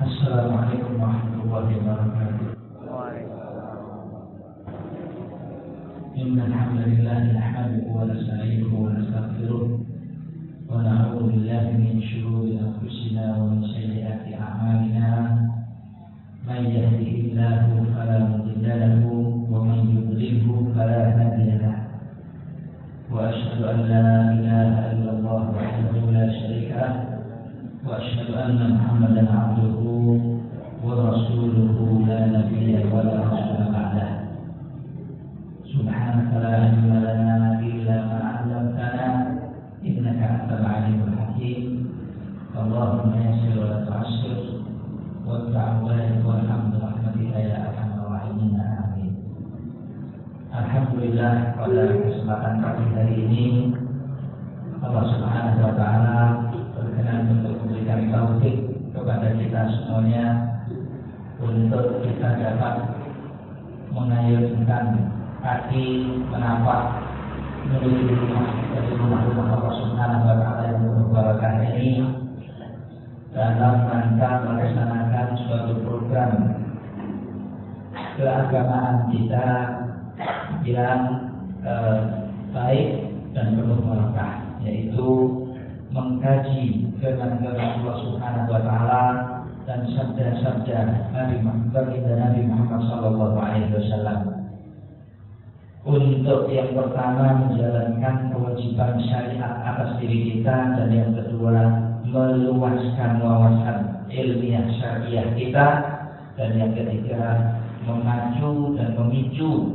Assalamualaikum warahmatullahi wabarakatuh. Innal hamdalillah nahmaduhu wa nasta'inuhu wa nastaghfiruh wa na'udzu billahi min shururi anfusina wa min sayyiati a'malina. Man yahdihillahu fala mudilla lahu wa man yudlilhu fala hadiya lahu. Wa asyhadu an la ilaha illallah wahdahu la syarika lahu wa asyhadu anna Muhammadan 'abduhu wa rasuluhu la nabiyya wa la rasula ba'dah. Subhanaka la ilma lana illa ma 'allamtana innaka antal 'alimul hakim. Allahumma yassir wa la tu'assir wa ta'awwal wa hamdu rahmatika ya arhamar rahimin. Amin. Alhamdulillah, pada kesempatan pagi hari ini Allah Subhanahu wa taala berkenan untuk memberikan taufik kepada kita semuanya untuk kita dapat mengayunkan kaki menapak menuju rumah Allah Subhanahu wa taala yang berbarakah ini dalam rangka melaksanakan suatu program keagamaan kita yang baik dan penuh berkah, yaitu mengkaji firman Allah Subhanahu wa taala dan sabda-sabda Nabi Muhammad sallallahu alaihi wasallam. Untuk yang pertama menjalankan kewajiban syariat atas diri kita, dan yang kedua meluaskan wawasan ilmiah syariah kita, dan yang ketiga memacu dan memicu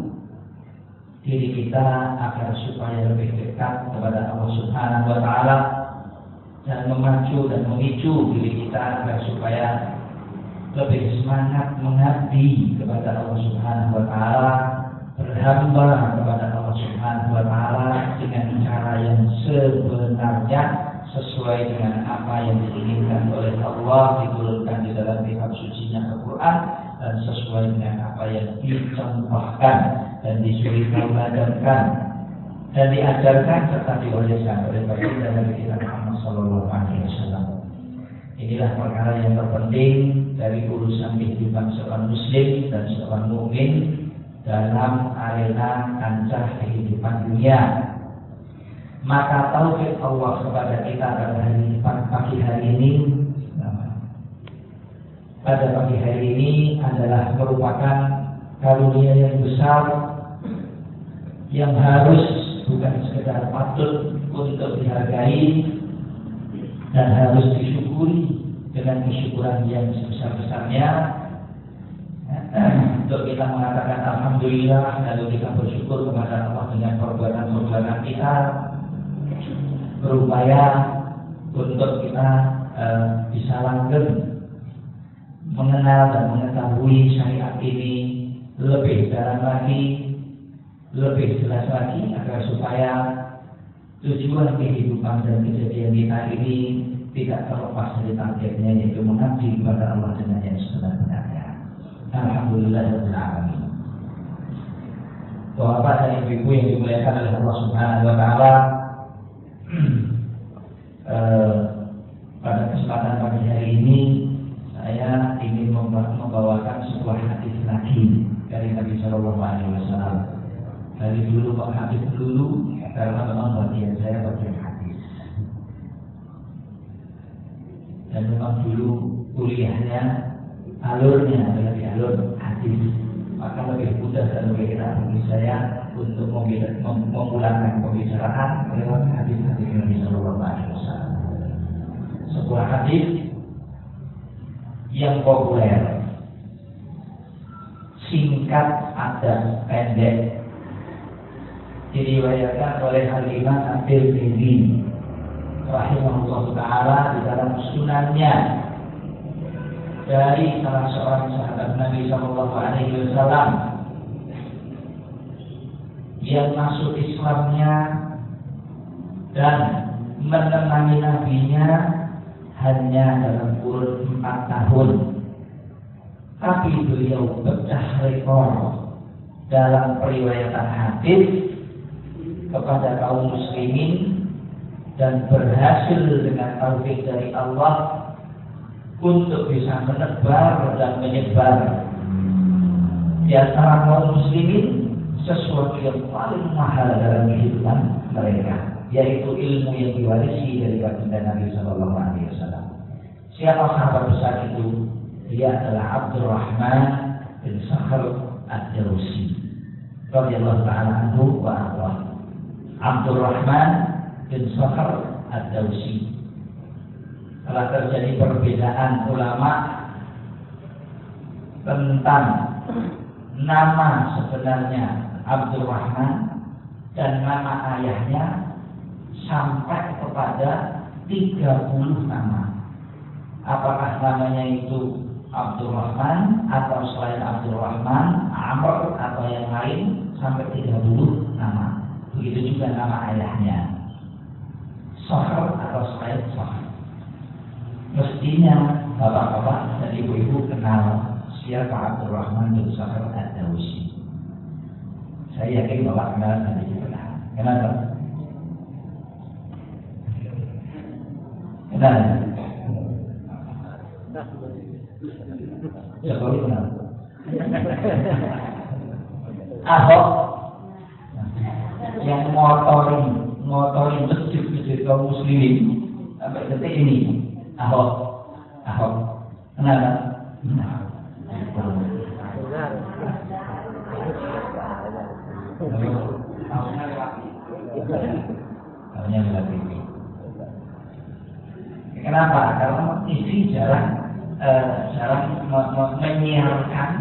diri kita agar supaya lebih dekat kepada Allah Subhanahu wa taala, dan memacu dan memicu diri kita agar supaya lebih semangat mengabdi kepada Allah Subhanahu wa taala, berhamba kepada Allah Subhanahu wa taala dengan cara yang sebenarnya sesuai dengan apa yang diinginkan oleh Allah, diturunkan di dalam kitab sucinya Al-Quran, dan sesuai dengan apa yang dicontohkan dan disuruh tauladankan dan diajarkan serta diwariskan oleh baginda Nabi kita Muhammad sallallahu alaihi wasallam. Inilah perkara yang terpenting dari urusan kehidupan seorang muslim dan seorang mukmin dalam arena kancah kehidupan dunia. Maka taufik Allah kepada kita pada pagi hari ini adalah merupakan karunia yang besar yang harus bukan sekedar patut untuk dihargai dan harus disyukuri dengan kesyukuran yang sebesar-besarnya. Untuk kita mengatakan alhamdulillah, lalu kita bersyukur kepada Allah dengan perbuatan-perbuatan kita, berupaya untuk kita bisa langgeng mengenal dan mengetahui syariat ini lebih dalam lagi, lebih jelas lagi, agar supaya tujuan kehidupan dan kejadian kita ini tidak terlepas dari targetnya, yaitu mengabdi kepada Allah dengan yang sebenar-benarnya. Alhamdulillahirabbil alamin. Bapak dan ibu yang dimuliakan oleh Allah Subhanahu wa taala, pada kesempatan pagi hari ini saya ingin membawakan sebuah hadis lagi dari Nabi Sallallahu Alaihi Wasallam. Dari dulu kok hadis dulu, karena memang bagian saya bagian hadis. Dan memang dulu kuliahnya alurnya adalah di alur hadis, maka lebih mudah dan lebih enak bagi saya untuk memulangkan pembicaraan lewat hadis-hadis Nabi Sallallahu Alaihi Wasallam. Sebuah hadis yang populer, singkat ada pendek, diriwayatkan oleh Al-Imam At-Tirmidzi rahimahullah taala di dalam sunannya dari salah seorang sahabat Nabi Sallallahu Alaihi Wasallam yang masuk Islamnya dan menemani Nabinya hanya dalam kurun 4 tahun, tapi beliau pecah rekor dalam periwayatan hadis kepada kaum muslimin dan berhasil dengan taufik dari Allah untuk bisa menebar dan menyebar di antara kaum muslimin sesuatu yang paling mahal dalam kehidupan mereka, yaitu ilmu yang diwarisi dari baginda Nabi Sallallahu Alaihi Wasallam. Siapa sahabat besar itu? Dia adalah Abdurrahman bin Sakhr ad-Dawsi radhiyallahu ta'ala anhu wa ardhah. Abdurrahman bin Sakhr ad-Dawsi. Telah terjadi perbedaan ulama tentang nama sebenarnya Abdurrahman dan nama ayahnya sampai kepada 30 nama. Apakah namanya itu Abdurrahman atau selain Abdurrahman, Amr atau yang lain, sampai 30 nama. Begitu juga nama ayahnya, Sakhr atau selain Sakhr. Mestinya bapak-bapak dan ibu-ibu kenal siapa Abdurrahman bin Sakhr ad-Dawsi. Saya yakin bapak kenal nanti kenal. Kenapa? Kenal? Jokowi kenal. Ahok yang ngotorin masjid kaum muslimin sampai detik ini. Ahok kenal kan? Tahunnya lewat TV. Kenapa? Karena TV jarang menyiarkan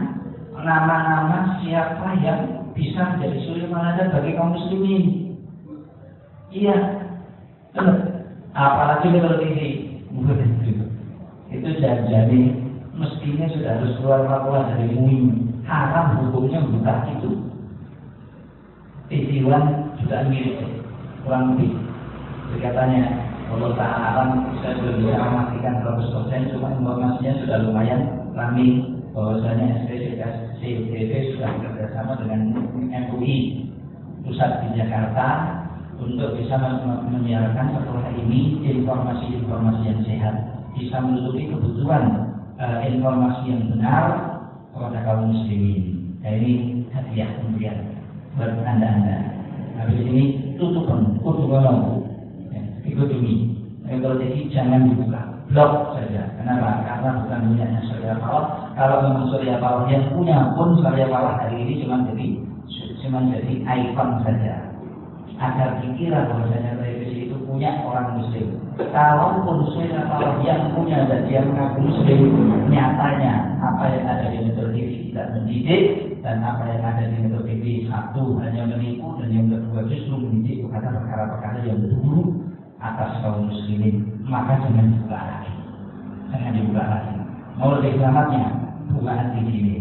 nama-nama siapa yang bisa menjadi suri teladan bagi kaum muslimin. Iya, benar. Apalagi kalau TV, itu jadi mestinya sudah harus keluar fatwa dari MUI. Haram hukumnya bukan itu. TV One juga mirip, kurang lebih. Katanya Allah Ta'ala alam, saya belum bisa memastikan 100%, cuma informasinya sudah lumayan ramai bahwasanya SPCTV sudah bekerjasama dengan MUI pusat di Jakarta untuk bisa menyiarkan setelah ini informasi-informasi yang sehat, bisa menutupi kebutuhan informasi yang benar kepada kaum muslimin. Nah, ini hadiah pemberian buat anda. Habis ini tutupan, ikut ini. Kalau jadi jangan dibuka, blok saja. Kenapa? Karena bukan punyanya Surya Paloh. Kalau memang Surya Paloh yang punya pun Surya Paloh hari ini cuma jadi ikon saja. Agar dikira bahwasanya televisi itu punya orang muslim. Kalaupun Surya Paloh yang punya dan dia mengaku muslim, nyatanya apa yang ada di Metro TV tidak mendidik, dan apa yang ada di Metro TV satu hanya menipu, dan yang kedua justru mendidik kepada perkara-perkara yang buruk atas kaum muslimin. Maka jangan dibuka lagi. Mau lebih selamatnya bukaan di sini.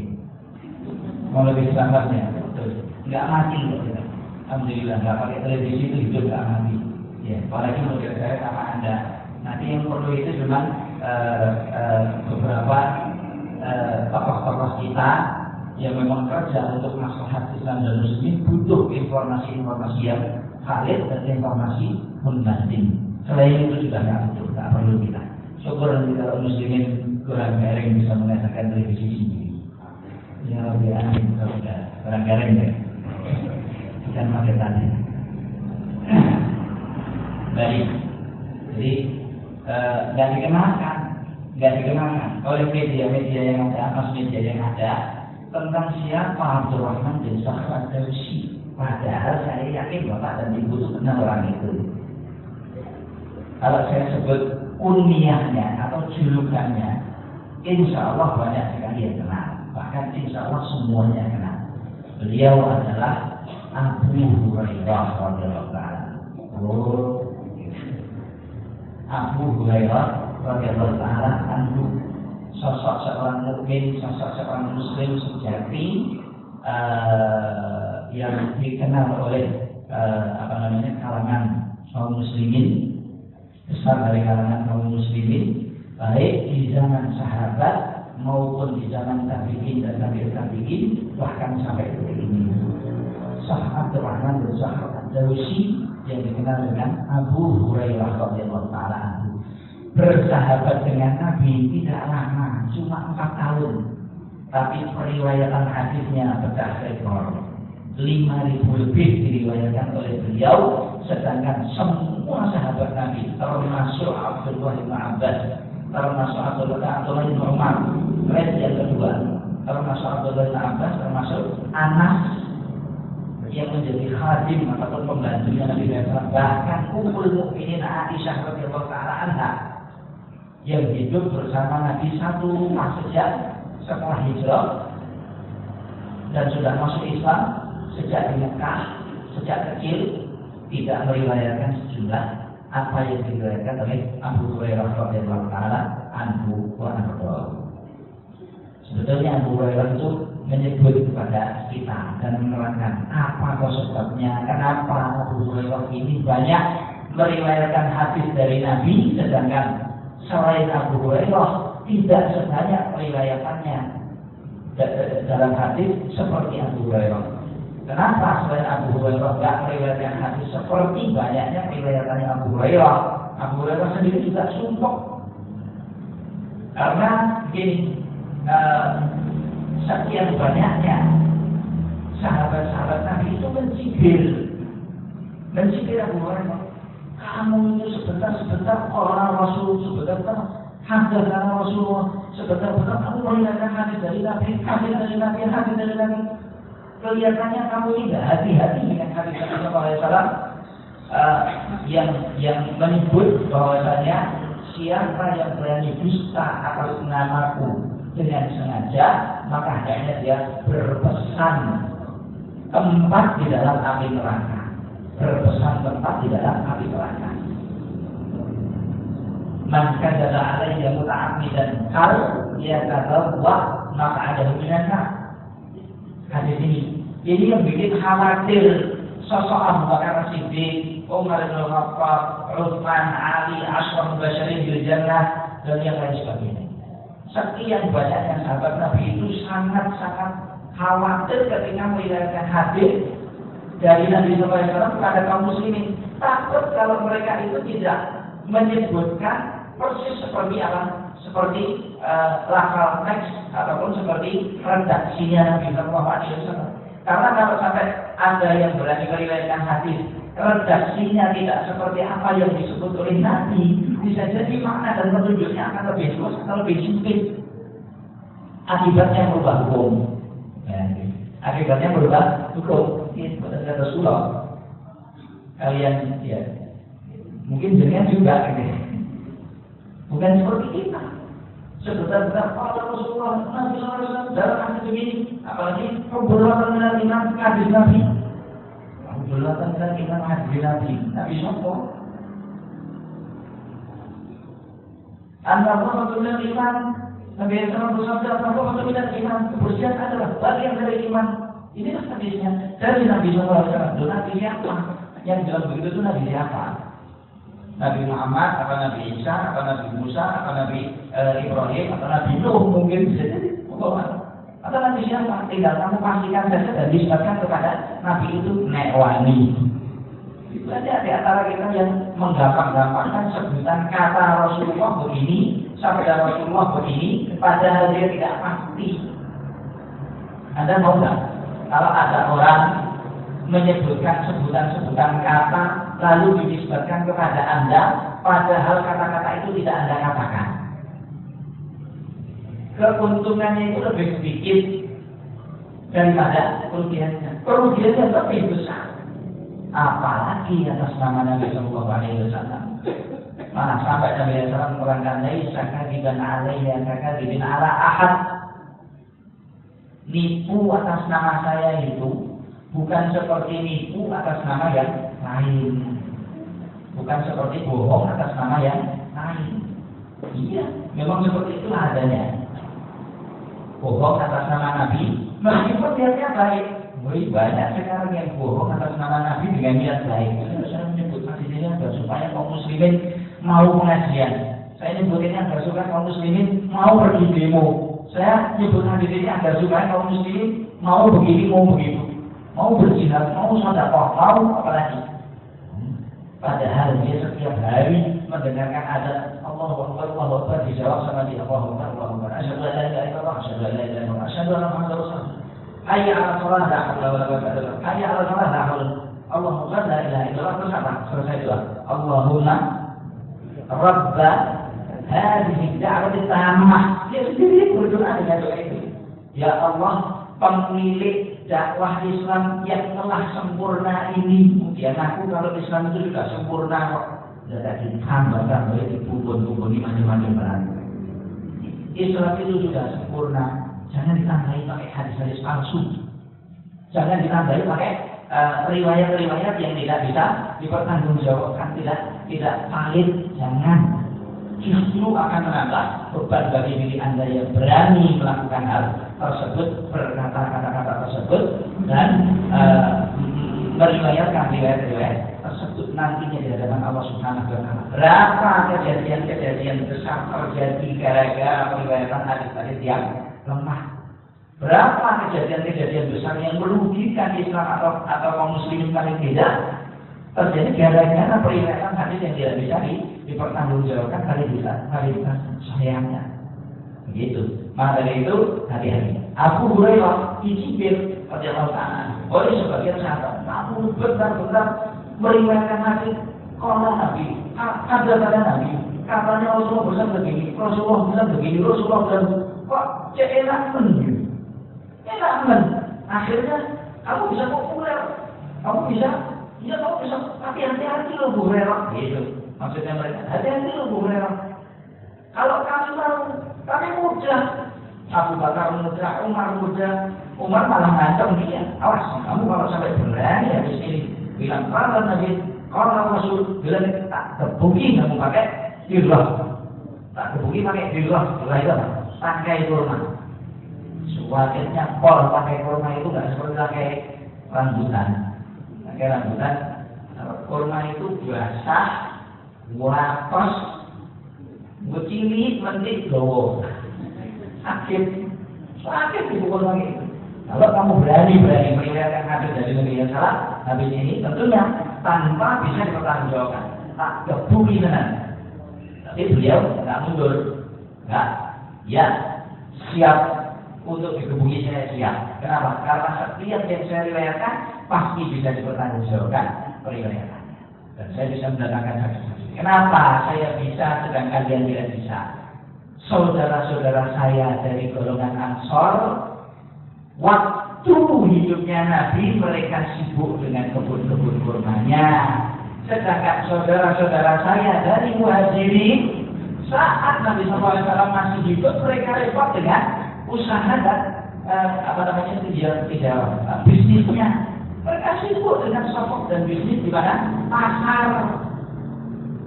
Mau lebih selamatnya, nggak mati loh kita. Alhamdulillah nggak pakai televisi itu hidup nggak mati. Ya, apalagi model saya sama anda. Nanti yang perlu itu cuma beberapa tokoh-tokoh kita yang memang kerja untuk maslahat Islam dan Muslimin, butuh informasi-informasi yang valid dan informasi membanding. Selain itu sudah nggak perlu kita. Syukur nanti kalau Muslimin kurang garing bisa mengatakan televisi sendiri. Ya lebih aneh kalau sudah kurang garing ya. Bukan paketannya. Baik. Jadi nggak dikenalkan oleh media-media yang ada, mass media yang ada tentang siapa Abdurrahman bin Sakhr ad-Dawsi. Padahal saya yakin bapak dan ibu itu kenal orang itu. Kalau saya sebut kunyahnya atau julukannya, insya Allah banyak sekali yang kenal. Bahkan insya Allah semuanya kenal. Beliau adalah Abu Hurairah radhiyallahu ta'ala. Abu Hurairah radhiyallahu ta'ala anhu, sosok seorang mukmin, sosok seorang muslim sejati yang dikenal oleh kalangan kaum muslimin, besar dari kalangan kaum muslimin, baik di zaman sahabat maupun di zaman tabi'in dan tabi'in, bahkan sampai detik ini. Abdurrahman bin Sakhr ad-Dawsi yang dikenal dengan Abu Hurairah radhiyallahu ta'ala anhu. bersahabat dengan Nabi tidak lama, cuma 4 tahun. Tapi periwayatan hadisnya pecah rekor. 5.000 lebih diriwayatkan oleh beliau, sedangkan semua sahabat Nabi, termasuk Abdullah bin Abbas, termasuk Abdullah bin Umar, yang kedua, termasuk Abdullah bin Abbas, termasuk Anas yang menjadi khadim ataupun pembantunya Nabi Muhammad, bahkan Ummul Mukminin Aisyah radhiyallahu taala anha yang hidup bersama Nabi satu rumah sejak setelah hijrah dan sudah masuk Islam sejak di Mekah, sejak kecil, tidak meriwayatkan sejumlah apa yang diriwayatkan oleh Abu Hurairah radhiyallahu taala anhu wa anhu. Sebetulnya Abu Hurairah itu menyebut kepada kita dan menerangkan apa sebabnya, kenapa Abu Hurairah ini banyak meriwayatkan hadis dari Nabi, sedangkan selain Abu Hurairah tidak sebanyak riwayatannya dalam hadis seperti Abu Hurairah. Kenapa selain Abu Hurairah tidak meriwayatkan hadis seperti banyaknya riwayatannya Abu Hurairah? Abu Hurairah sendiri juga sumpah. Karena begini, sekian banyaknya sahabat-sahabat Nabi itu mencibir Abu Hurairah. Kamu itu sebentar orang Rasul, sebentar hadis Rasulullah, sebentar kamu meriwayatkan hadis dari Nabi, hadis dari Nabi. Kelihatannya kamu tidak hati-hati dengan hadis Nabi Sallallahu Alaihi Wasallam yang menyebut bahwasanya siapa yang berani dusta atas namaku dengan sengaja, maka hendaknya dia berpesan tempat di dalam api neraka. Berpesan tempat di dalam api neraka. Maka dalam alaihi muta'ammidan hal dia kata wah maka ada hubungannya. Hadis ini yang bikin khawatir sosok Abu Bakar Siddiq, Umar bin Khattab, Utsman, Ali, Ashraf Basyarin bil Jannah dan yang lain sebagainya. Sekian banyaknya sahabat Nabi itu sangat-sangat khawatir ketika meriwayatkan hadis dari Nabi Sallallahu Alaihi Wasallam kepada kaum muslimin. Takut kalau mereka itu tidak menyebutkan persis seperti apa, seperti lafal teks ataupun seperti redaksinya Nabi Sallallahu Alaihi Wasallam. Karena kalau sampai ada yang berani meriwayatkan hadis, redaksinya tidak seperti apa yang disebut oleh Nabi, bisa jadi makna dan petunjuknya akan lebih luas atau lebih sempit. Akibatnya berubah hukum. Akibatnya berubah hukum. Ini kata Rasulullah. Kalian ya mungkin jenengan juga gitu. Bukan seperti kita. Sebentar-bentar pada Rasulullah Nabi SAW dalam hadis ini, apalagi perbuatan dengan iman hadis Nabi. Perbuatan dengan iman hadis Nabi Sopo. Anda dengan iman Nabi SAW bersabda, perbuatan dengan iman kebersihan adalah bagian dari iman. Inilah hadisnya dari Nabi SAW. Nabi siapa? Yang jelas begitu itu Nabi siapa? Nabi Muhammad, apa Nabi Isa, apa Nabi Musa, apa Nabi Ibrahim, atau Nabi Nuh mungkin bisa jadi. Atau Nabi siapa? Tinggal kamu pastikan saja dan disebutkan kepada Nabi itu Newani. Itu aja di antara kita yang menggampang-gampangkan sebutan kata Rasulullah begini, sabda Rasulullah begini, padahal dia tidak pasti. Anda mau nggak? Kalau ada orang menyebutkan sebutan-sebutan kata lalu dinisbatkan kepada Anda, padahal kata-kata itu tidak Anda katakan. Keuntungannya itu lebih sedikit daripada kerugiannya. Kerugiannya lebih besar. Apalagi atas nama Nabi Sallallahu Alaihi Wasallam. Mana sampai Nabi SAW menerangkan laisa kadiban alaiya kakadibin ala ahad. Nipu atas nama saya itu bukan seperti nipu atas nama yang lain. Bukan seperti bohong atas nama yang lain. Iya, memang seperti itu adanya. Bohong atas nama Nabi, meskipun niatnya baik. Banyak sekarang yang bohong atas nama Nabi dengan niat baik. Saya menyebut hadisnya agar supaya kaum muslimin mau pengajian. Saya nyebutinnya agar supaya kaum muslimin mau pergi demo. Saya nyebut hadisnya agar supaya kaum muslimin mau begini, mau begitu. Mau berjihad, mau sedekah, mau apa lagi? Padahal dia setiap hari mendengarkan ada Allahu Akbar dijawab sama dia Allahu Akbar. Asyhadu an la ilaha illallah, asyhadu an la ilaha illallah, asyhadu anna Muhammadar Rasulullah. Hayya 'ala shalah, la haula wa la quwwata illa billah. Hayya 'ala shalah, la haula. Allahu Akbar, la ilaha illallah, terus apa? Selesai doa. Allahumma Rabba hadhihi da'wati tammah. Dia sendiri berdoa dengan doa itu. Ya Allah, pemilik dakwah Islam yang telah sempurna ini. Kemudian aku kalau Islam itu juga sempurna kok. Tidak ditambah-tambah dibubun-bubuni macam-macam barang. Islam itu sudah sempurna. Jangan ditambahi pakai hadis-hadis palsu. Jangan ditambahi pakai riwayat-riwayat yang tidak bisa dipertanggungjawabkan, tidak valid. Jangan. Justru akan menambah beban bagi diri Anda yang berani melakukan hal tersebut, berkata kata-kata tersebut, dan meriwayatkan riwayat-riwayat tersebut nantinya di hadapan Allah Subhanahu wa Ta'ala. Berapa kejadian-kejadian besar terjadi gara-gara meriwayatkan hadis-hadis yang lemah? Berapa kejadian-kejadian besar yang merugikan Islam atau kaum muslimin paling tidak terjadi gara-gara periwayatan hadis yang tidak bisa dipertanggungjawabkan validitas sayangnya. Begitu. Maka dari itu hati-hati. Abu Hurairah dicibir radhiyallahu ta'ala oleh sebagian sahabat. Namun benar-benar meriwayatkan hadis kalau Nabi ada pada Nabi katanya Rasulullah bilang begini, Rasulullah bilang begini, Rasulullah bilang kok enak men. Akhirnya kamu bisa populer, kamu bisa tapi hati-hati loh Bu Hurairah. Gitu. Maksudnya mereka, hati-hati loh Bu Hurairah. Kalau kamu tahu, kami muda. Abu Bakar muda, Umar muda. Umar malah ngancam dia. Awas, kamu kalau sampai berani habis ini bilang kalau Nabi, kalau Rasul bilang tak tebuki kamu pakai dirah. Tak tebuki pakai dirah. Dirah itu apa? Pakai kurma. Suatinnya pol pakai kurma itu nggak seperti pakai rambutan. Pakai rambutan, kurma itu basah, watos, bucili, mentik, dowo. Sakit di pukul lagi. Kalau kamu berani meriwayatkan hadis dari Nabi yang salah, habis ini tentunya tanpa bisa dipertanggungjawabkan. Tak kebuki tenan. Tapi beliau nggak mundur, nggak, ya siap untuk dikebuki, saya siap. Kenapa? Karena setiap yang saya riwayatkan pasti bisa dipertanggungjawabkan periwayatannya. Dan saya bisa mendatangkan saksi-saksi. Kenapa saya bisa sedangkan dia tidak bisa? Saudara-saudara saya dari golongan Ansor, waktu hidupnya Nabi mereka sibuk dengan kebun-kebun kurmanya. Sedangkan saudara-saudara saya dari Muhajirin, saat Nabi SAW masih hidup mereka repot dengan usaha dan bisnisnya. Mereka sibuk dengan sokok dan bisnis di mana pasar.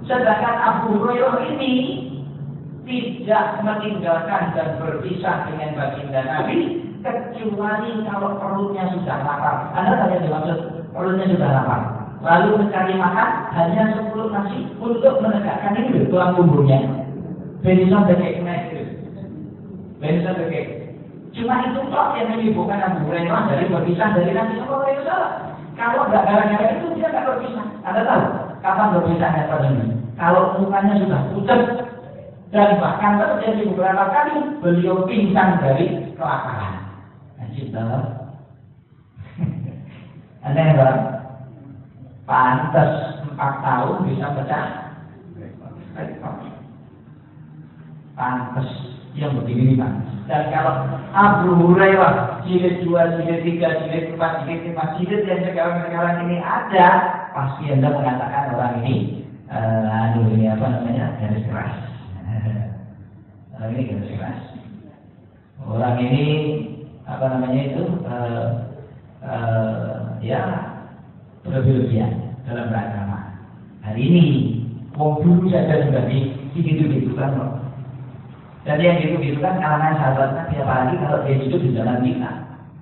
Sedangkan Abu Hurairah ini tidak meninggalkan dan berpisah dengan baginda Nabi kecuali kalau perutnya sudah lapar. Anda tanya dimaksud perutnya sudah lapar. Lalu mencari makan hanya 10 nasi untuk menegakkan ini tulang punggungnya. Benison dekek naik itu. Benison dekek. Cuma itu kok yang menyibukkan Abu Hurairah dari berpisah dari Nabi Sallallahu Alaihi Wasallam. Kalau nggak gara-gara itu dia nggak berpisah. Anda tahu kapan berpisahnya pada ini? Kalau mukanya sudah pucat dan bahkan terjadi beberapa kali beliau pingsan dari kelaparan. Najib tahu? Aneh banget. Pantas 4 tahun bisa pecah. Pantas yang begini Pak. Dan kalau Abu Hurairah jilid 2, jilid 3, jilid 4, jilid 5, jilid yang sekarang ini ada, pasti Anda mengatakan orang ini ini apa namanya? Garis keras. Orang ini garis keras. Orang ini apa namanya itu? Ya berlebihan dalam beragama. Hari ini wong dulu saja sudah gitu kan loh. Dan yang gitu kan kalangan sahabatnya tiap hari kalau dia hidup di dalam kita.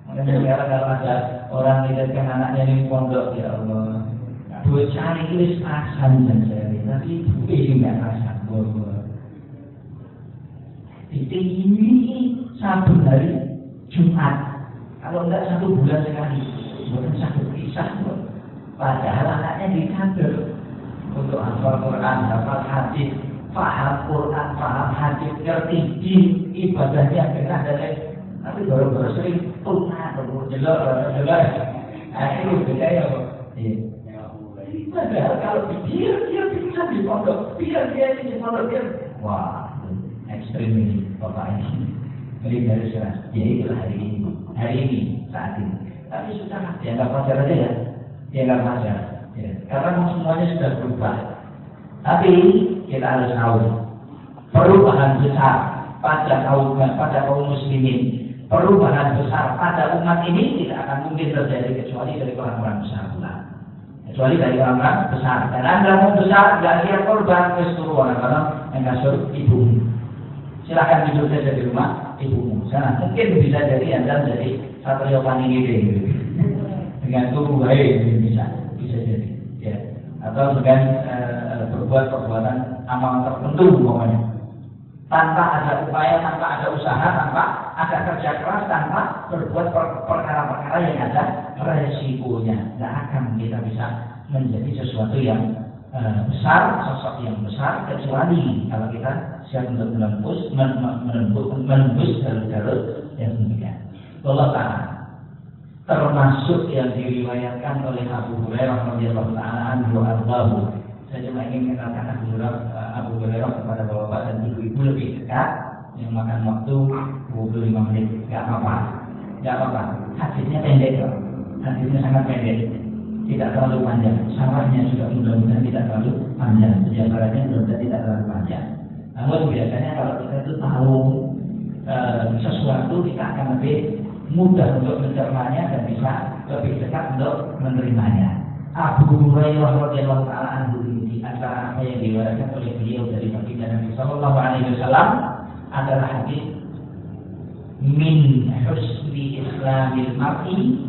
Makanya sekarang kalau ada orang lihatkan anaknya di pondok, ya Allah, buat cari tulis asan dan saya tapi ini nggak asan. Ini satu hari Jumat. Kalau enggak 1 bulan sekali, bukan 1 kisah. Padahal anaknya di kader. untuk hafal Quran, hafal hadis, paham Quran, paham hadis, ngerti di ibadahnya benar dan lain. Tapi baru-baru sering tunah, jelek. Itu beda ya, Pak. Padahal kalau dia bisa di pondok, dia di pondok dia. Wah, ekstrim ini Bapak ini. Jadi dari jelas, ya itulah hari ini, saat ini. Tapi sudah dianggap wajar aja ya, dianggap wajar. Ya. Karena semuanya sudah berubah. Tapi kita harus tahu perubahan besar pada kaum muslimin, perubahan besar pada umat ini tidak akan mungkin terjadi kecuali dari orang-orang besar pula. Kecuali dari orang-orang besar. Dan Anda mau besar, nggak lihat korban, seluruh orang-orang yang kasur ibumu. Silakan tidur saja di rumah ibumu. Sana mungkin bisa jadi Anda menjadi Satrio Paningide dengan tubuh baik bisa jadi. Ya. Atau dengan berbuat perbuatan amal tertentu pokoknya. Tanpa ada upaya, tanpa ada usaha, tanpa ada kerja keras, tanpa berbuat perkara-perkara yang ada resikonya. Tidak akan kita bisa menjadi sesuatu yang besar, sosok yang besar, kecuali kalau kita siap untuk menembus jalur-jalur yang demikian. Allah Ta'ala termasuk yang diriwayatkan oleh Abu Hurairah radhiyallahu ta'ala anhu ardahu. Saya cuma ingin mengenalkan Abu Hurairah kepada bapak dan ibu-ibu lebih dekat, yang makan waktu 25 menit, nggak apa-apa. Hadisnya pendek kok, hadisnya sangat pendek, tidak terlalu panjang. Salahnya juga mudah-mudahan tidak terlalu panjang, penjabarannya mudah-mudahan tidak terlalu panjang. Namun biasanya kalau kita itu tahu sesuatu, kita akan lebih mudah untuk mencernanya dan bisa lebih dekat untuk menerimanya. Abu Hurairah radhiyallahu ta'ala anhu di antara apa yang diriwayatkan oleh beliau dari baginda Nabi sallallahu alaihi wasallam adalah hadis min husni islamil mar'i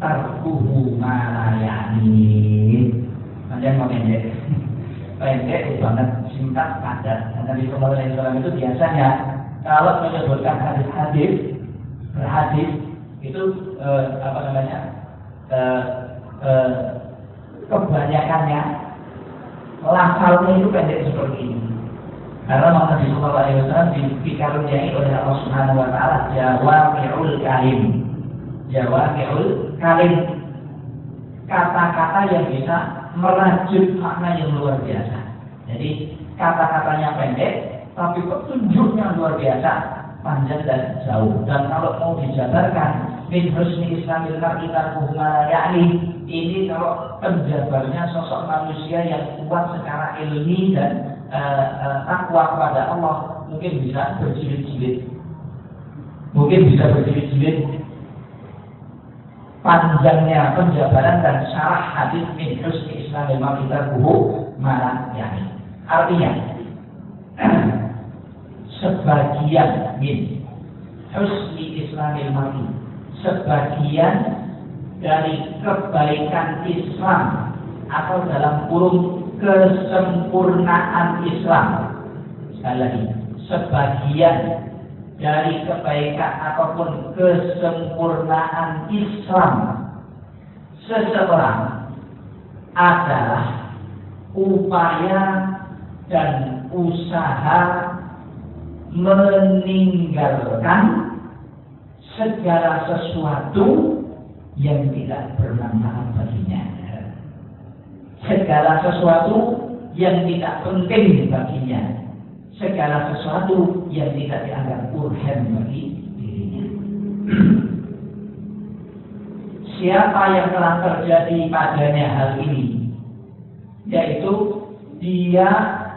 tarkuhu ma la ya'ni. Panjang pendek banget, singkat padat. Dan Nabi sallallahu alaihi wasallam itu biasanya kalau menyebutkan hadis itu kebanyakannya lafalnya itu pendek seperti ini. Karena Nabi sallallahu alaihi wasallam dikaruniai oleh Allah Subhanahu wa taala jawami'ul kalim. Kata-kata yang bisa merajut makna yang luar biasa. Jadi kata-katanya pendek tapi petunjuknya luar biasa, panjang dan jauh. Dan kalau mau dijabarkan min husni islamil mar'i tarkuhu ma la ya'ni, ini kalau penjabarnya sosok manusia yang kuat secara ilmi dan takwa kepada Allah, mungkin bisa berjilid-jilid. Panjangnya penjabaran dan syarah hadis min husni islamil mar'i tarkuhu ma la ya'ni. Artinya sebagian min husni islamil mar'i, sebagian dari kebaikan Islam atau dalam kurung kesempurnaan Islam. Sekali lagi, sebagian dari kebaikan ataupun kesempurnaan Islam seseorang adalah upaya dan usaha meninggalkan segala sesuatu yang tidak bermanfaat baginya, segala sesuatu yang tidak penting baginya, segala sesuatu yang tidak dianggap urgen bagi dirinya. Siapa yang telah terjadi padanya hal ini, yaitu dia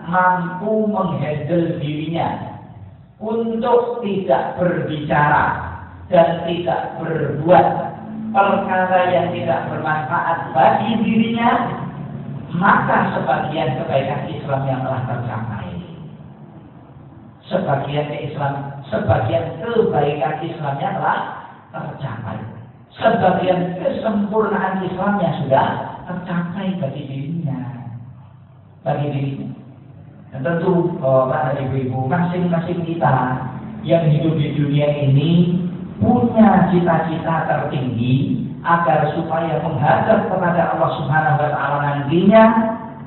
mampu menghandle dirinya untuk tidak berbicara dan tidak berbuat perkara yang tidak bermanfaat bagi dirinya, maka sebagian kebaikan Islam yang telah tercapai, sebagian kebaikan Islamnya telah tercapai, sebagian kesempurnaan Islamnya sudah tercapai bagi dirinya. Dan tentu Bapak dan Ibu-ibu, masing-masing kita yang hidup di dunia ini punya cita-cita tertinggi agar supaya menghadap kepada Allah Subhanahu wa taala nantinya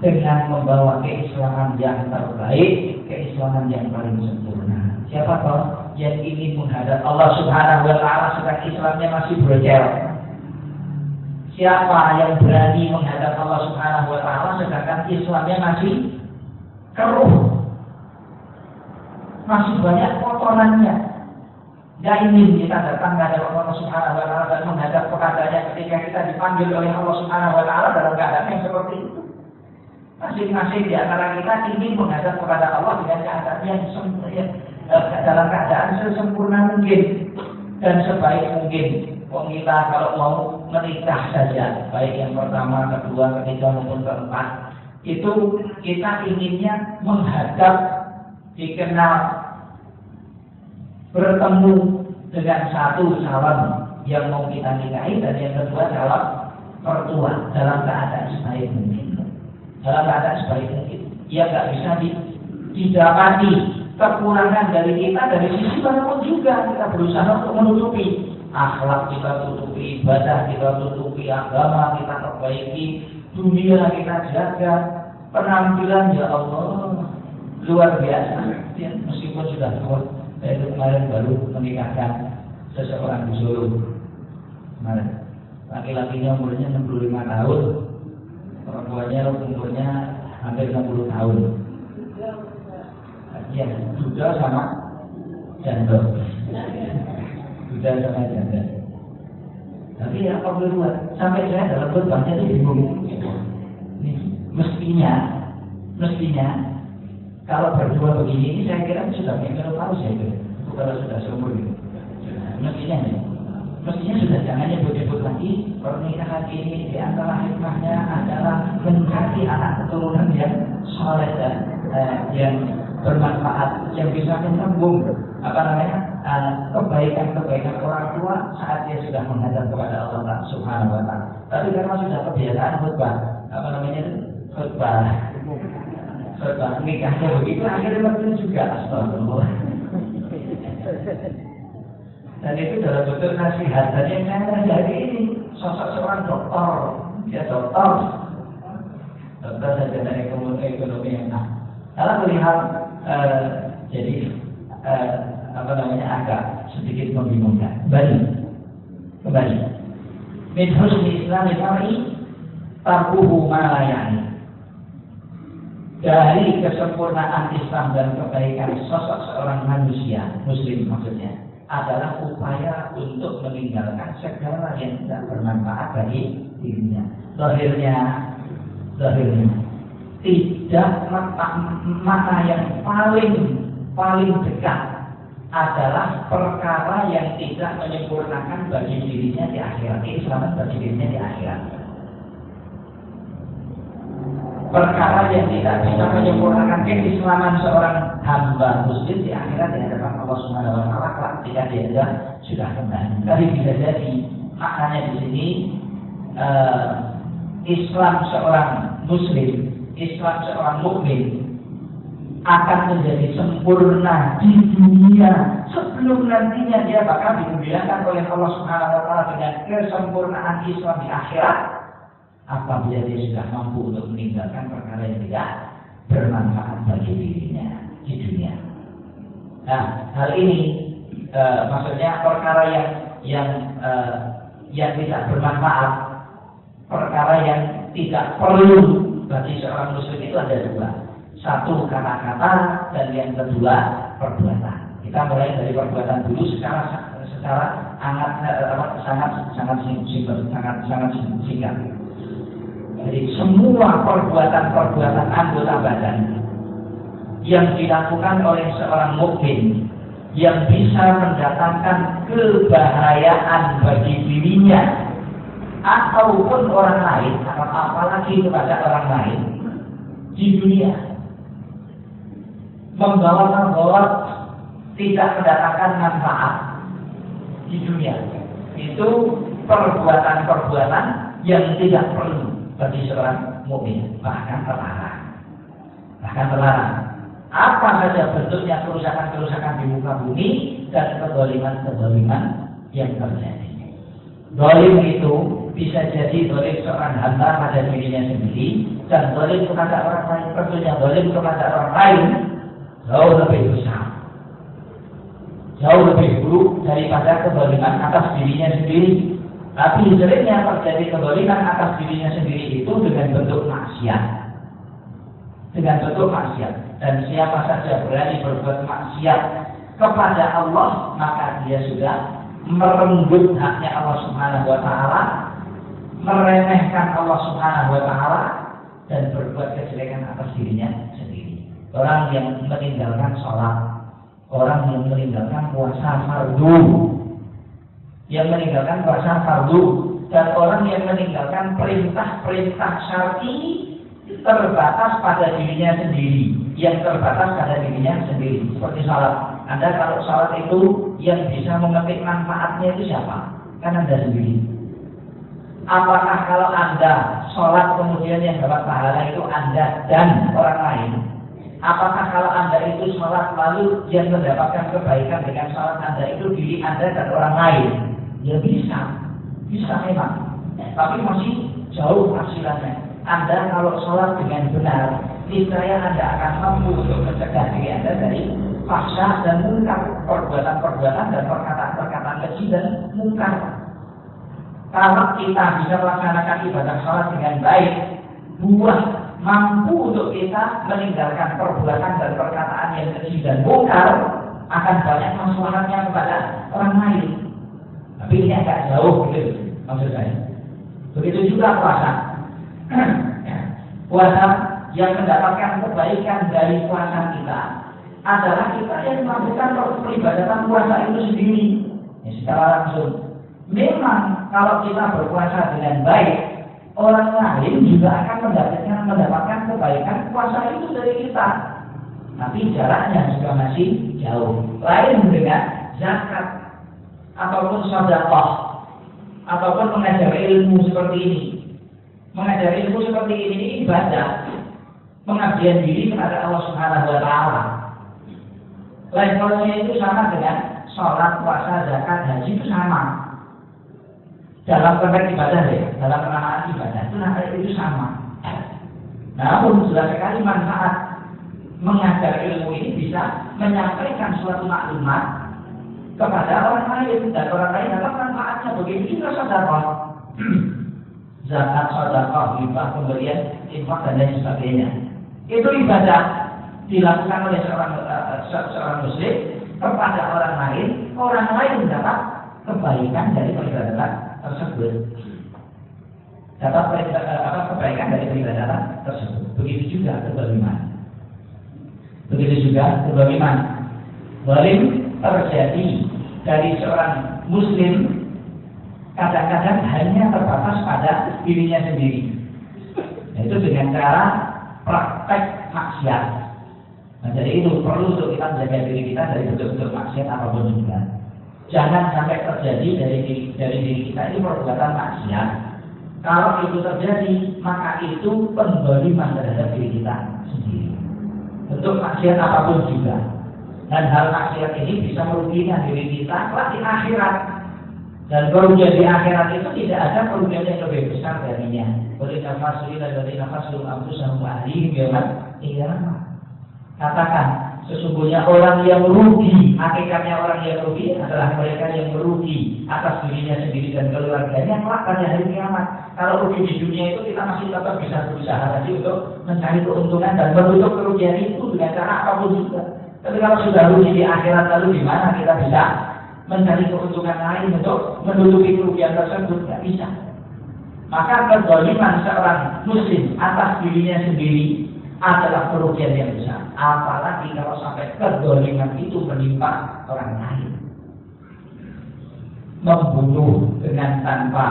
dengan membawa keislaman yang terbaik, keislaman yang paling sempurna. Siapa tahu yang ingin menghadap Allah Subhanahu wa Ta'ala sedang Islamnya masih bocel? Siapa yang berani menghadap Allah Subhanahu wa Ta'ala sedangkan Islamnya masih keruh, masih banyak kotorannya? Tidak ingin kita datang kepada Allah Subhanahu wa Ta'ala dan menghadap kepadanya ketika kita dipanggil oleh Allah Subhanahu wa Ta'ala dalam keadaan yang seperti itu. Masing-masing di antara kita ingin menghadap kepada Allah dengan keadaan yang dalam keadaan sesempurna mungkin dan sebaik mungkin. Kita kalau mau menikah saja, baik yang pertama, kedua, ketiga maupun keempat, itu kita inginnya menghadap, dikenal, bertemu dengan satu calon yang mau kita nikahi dan yang kedua calon mertua dalam keadaan sebaik mungkin. Dalam keadaan sebaik mungkin, ia nggak bisa didapati kekurangan dari kita dari sisi manapun juga. Kita berusaha untuk menutupi akhlak kita, tutupi ibadah kita, tutupi agama kita perbaiki, dunia kita jaga, penampilan ya Allah luar biasa. Ya, meskipun sudah tua, saya itu kemarin baru menikahkan seseorang di Solo. Kemarin laki-lakinya umurnya 65 tahun. Perempuannya umurnya hampir 60 tahun. Ya, sudah sama janda. Sudah sama janda. Tapi apa boleh buat? Sampai saya dalam berbaca itu bingung. Mestinya kalau berdua begini ini saya kira sudah menopause saya itu. Kalau sudah seumur itu. Mestinya sudah jangan nyebut-nyebut lagi pernikahan ini di antara hikmahnya adalah mencari anak keturunan yang soleh dan yang bermanfaat, yang bisa menyambung kebaikan orang tua saat dia sudah menghadap kepada Allah Subhanahu wa Ta'ala. Tapi karena sudah kebiasaan khutbah nikahnya begitu, akhirnya betul juga astagfirullah. Dan itu dalam bentuk nasihat. Dan yang saya dari ini sosok seorang dokter, dia dokter saja dari ekonomi yang Kalau melihat jadi agak sedikit membingungkan. Kembali. Min husni Islamil mar'i tarkuhu ma la ya'ni. Dari kesempurnaan Islam dan kebaikan sosok seorang manusia, muslim maksudnya, adalah upaya untuk meninggalkan segala yang tidak bermanfaat bagi dirinya. Zahirnya tidak makna yang paling dekat adalah perkara yang tidak menyempurnakan bagi dirinya di akhirat. Selamat bagi dirinya di akhirat. Perkara yang tidak bisa menyempurnakan keislaman seorang hamba muslim di akhirat di hadapan Allah Subhanahu wa Ta'ala ketika dia sudah kembali. Tapi bisa jadi maknanya di sini Islam seorang muslim, Islam seorang mukmin akan menjadi sempurna di dunia sebelum nantinya dia bakal dimuliakan oleh Allah Subhanahu wa Ta'ala dengan kesempurnaan Islam di akhirat. Apabila dia sudah mampu untuk meninggalkan perkara yang tidak bermanfaat bagi dirinya di dunia. Nah, hal ini maksudnya perkara yang tidak bermanfaat, perkara yang tidak perlu bagi seorang muslim itu ada dua. Satu kata-kata dan yang kedua perbuatan. Kita mulai dari perbuatan dulu secara sangat singkat. Jadi semua perbuatan anggota badan yang dilakukan oleh seorang mukmin yang bisa mendatangkan kebahayaan bagi dirinya ataupun orang lain, apalagi kepada orang lain di dunia, membawa tidak mendatangkan manfaat di dunia, itu perbuatan-perbuatan yang tidak perlu bagi seorang mukmin, bahkan terlarang. Apa saja bentuknya kerusakan-kerusakan di muka bumi dan kezaliman yang terjadi. Zalim itu bisa jadi zalim seorang hamba pada dirinya sendiri dan zalim kepada orang lain. Tentunya zalim kepada orang lain jauh lebih besar, jauh lebih buruk daripada kezaliman atas dirinya sendiri. Tapi seringnya terjadi kezaliman atas dirinya sendiri itu dengan bentuk maksiat, dengan bentuk maksiat. Dan siapa saja berani berbuat maksiat kepada Allah, maka dia sudah merenggut haknya Allah Subhanahu wa Ta'ala, meremehkan Allah Subhanahu wa Ta'ala, dan berbuat kejelekan atas dirinya sendiri. Orang yang meninggalkan sholat, orang yang meninggalkan puasa fardu, yang meninggalkan puasa fardu, dan orang yang meninggalkan perintah-perintah syar'i terbatas pada dirinya sendiri, yang terbatas pada dirinya sendiri. Seperti sholat. Anda kalau sholat itu yang bisa memetik manfaatnya itu siapa? Kan Anda sendiri. Apakah kalau Anda sholat kemudian yang dapat pahala itu Anda dan orang lain? Apakah kalau Anda itu sholat lalu yang mendapatkan kebaikan dengan sholat Anda itu diri Anda dan orang lain? Ya bisa, bisa memang. Tapi masih jauh hasilnya. Anda kalau sholat dengan benar, niscaya Anda akan mampu untuk mencegah diri Anda dari fahsya dan mungkar, perbuatan-perbuatan dan perkataan-perkataan keji dan mungkar. Kalau kita bisa melaksanakan ibadah sholat dengan baik, buah mampu untuk kita meninggalkan perbuatan dan perkataan yang keji dan mungkar akan banyak maslahatnya kepada orang lain. Tapi ini agak jauh gitu maksud saya. Begitu juga puasa. Puasa yang mendapatkan kebaikan dari puasa kita adalah kita yang melakukan peribadatan puasa itu sendiri. Ya, secara langsung. Memang kalau kita berpuasa dengan baik, orang lain juga akan mendapatkan kebaikan puasa itu dari kita. Tapi jaraknya juga masih jauh. Lain dengan zakat ataupun sedekah ataupun mengajar ilmu seperti ini. Mengajar ilmu seperti ini ibadah, pengabdian diri kepada Allah Subhanahu wa Ta'ala. Levelnya itu sama dengan sholat, puasa, zakat, haji itu sama. Dalam konteks ibadah ya, dalam penamaan ibadah itu sama. Namun jelas sekali manfaat mengajar ilmu ini bisa menyampaikan suatu maklumat kepada orang lain dan orang lain dapat manfaatnya. Begitu juga sedekah, zakat, sedekah, hibah, pemberian, infak dan lain sebagainya. Itu ibadah dilakukan oleh seorang muslim kepada orang lain mendapat kebaikan dari peribadatan tersebut. Dapat kebaikan dari peribadatan tersebut. Begitu juga kezaliman. Begitu juga kezaliman. Zalim terjadi dari seorang muslim kadang-kadang hanya terbatas pada dirinya sendiri. Yaitu dengan cara praktek maksiat. Nah, jadi itu perlu untuk kita menjaga diri kita dari bentuk-bentuk maksiat apapun juga. Jangan sampai terjadi dari diri kita ini perbuatan maksiat. Kalau itu terjadi, maka itu penzaliman terhadap diri kita sendiri. Bentuk maksiat apapun juga. Dan hal maksiat ini bisa merugikan diri kita kelak di akhirat. Dan kerugian di akhirat itu tidak ada kerugian yang lebih besar darinya. Boleh nafasuri dan dari nafasuri ampusahum ahlihim yaman qiyamah. Katakan, sesungguhnya orang yang merugi, hakikatnya orang yang merugi adalah mereka yang merugi atas dirinya sendiri dan keluarganya kelak pada hari kiamat. Kalau rugi di dunia itu kita masih tetap bisa berusaha lagi untuk mencari keuntungan dan menutup kerugian itu dengan cara apapun juga. Tapi kalau sudah rugi di akhirat, lalu di mana kita bisa mencari keuntungan lain untuk menutupi kerugian tersebut? Tidak bisa. Maka kezaliman seorang muslim atas dirinya sendiri adalah kerugian yang besar. Apalagi kalau sampai kezaliman itu menimpa orang lain. Membunuh dengan tanpa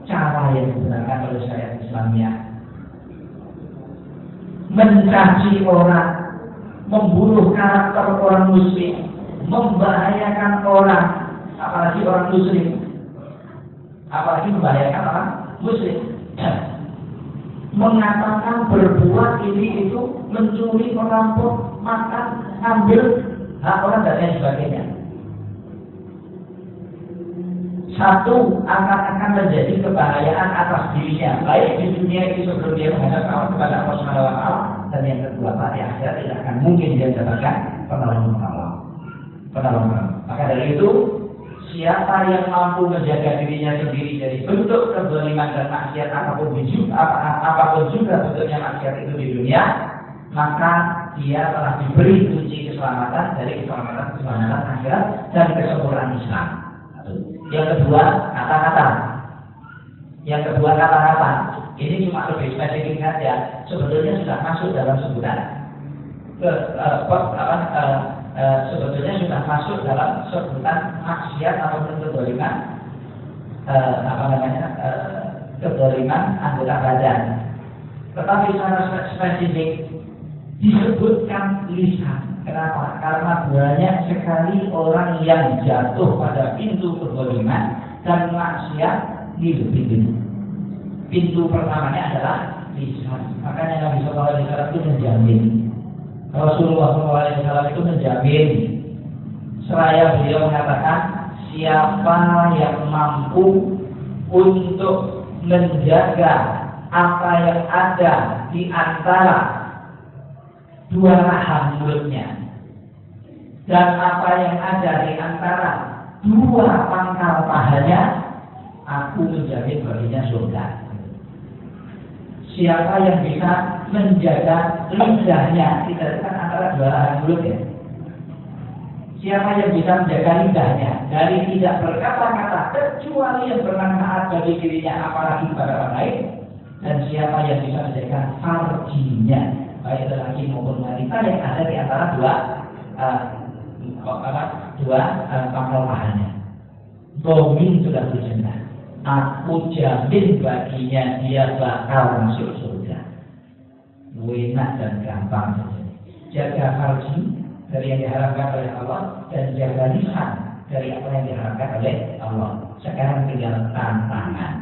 cara yang dibenarkan oleh syariat Islamnya. Mencaci orang, membunuh karakter orang muslim, membahayakan orang, apalagi orang muslim, apalagi membahayakan orang muslim. Mengatakan berbuat ini itu mencuri, merampok, makan, ambil hak orang dan lain sebagainya. satu akan menjadi kebahayaan atas dirinya, baik di dunia ini sebelum dia menghadap Allah kepada Allah Subhanahu wa Ta'ala, dan yang kedua pada akhirat tidak akan mungkin dia dapatkan penolong. Maka dari itu, siapa yang mampu menjaga dirinya sendiri dari bentuk kezaliman dan maksiat apapun juga bentuknya maksiat itu di dunia, maka dia telah diberi kunci keselamatan dari keselamatan akhirat dan kesempurnaan Islam. Yang kedua kata-kata. Ini cuma lebih spesifik saja. Sebetulnya sudah masuk dalam sebutan. Sebetulnya sudah masuk dalam sebutan maksiat ataupun kezaliman anggota badan. Tetapi secara spesifik disebutkan lisan. Kenapa? Karena banyak sekali orang yang jatuh pada pintu kezaliman dan maksiat di pintu. Pintu pertamanya adalah lisan. Makanya Nabi Sallallahu Alaihi Wasallam itu menjamin. Rasulullah SAW itu menjamin. Seraya beliau mengatakan, siapa yang mampu untuk menjaga apa yang ada di antara dua rahang mulutnya dan apa yang ada di antara dua pangkal pahanya, aku menjamin baginya surga. Siapa yang bisa menjaga lidahnya, tidak kan antara dua rahang mulut ya. Siapa yang bisa menjaga lidahnya dari tidak berkata-kata kecuali yang bermanfaat bagi dirinya apalagi pada orang lain, dan siapa yang bisa menjaga farjinya, baik lelaki maupun wanita yang ada di antara dua pangkal pahanya. Domin sudah berjenah. Aku jamin baginya dia bakal masuk surga. Enak dan gampang saja. Jaga farji dari yang diharapkan oleh Allah dan jaga lisan dari apa yang diharapkan oleh Allah. Sekarang tinggal tantangan.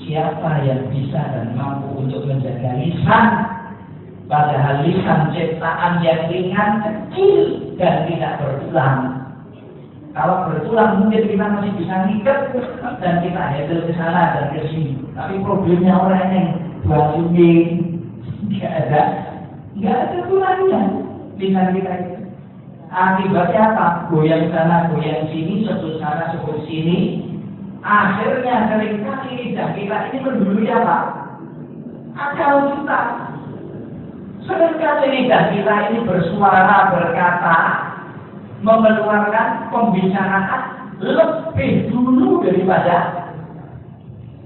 Siapa yang bisa dan mampu untuk menjaga lisan, padahal lisan ciptaan yang ringan, kecil dan tidak berulang. Kalau berulang mungkin kita masih bisa ngikat dan kita handle ke sana dan ke sini. Tapi problemnya orang yang basuhin nggak ada tulangnya lisan kita itu. Akibatnya apa? Goyang sana, goyang sini, sebut sana, sebut sini. Akhirnya seringkali lidah kita ini mendului apa? Akal kita. Seringkali lidah kita ini bersuara, berkata, mengeluarkan pembicaraan lebih dulu daripada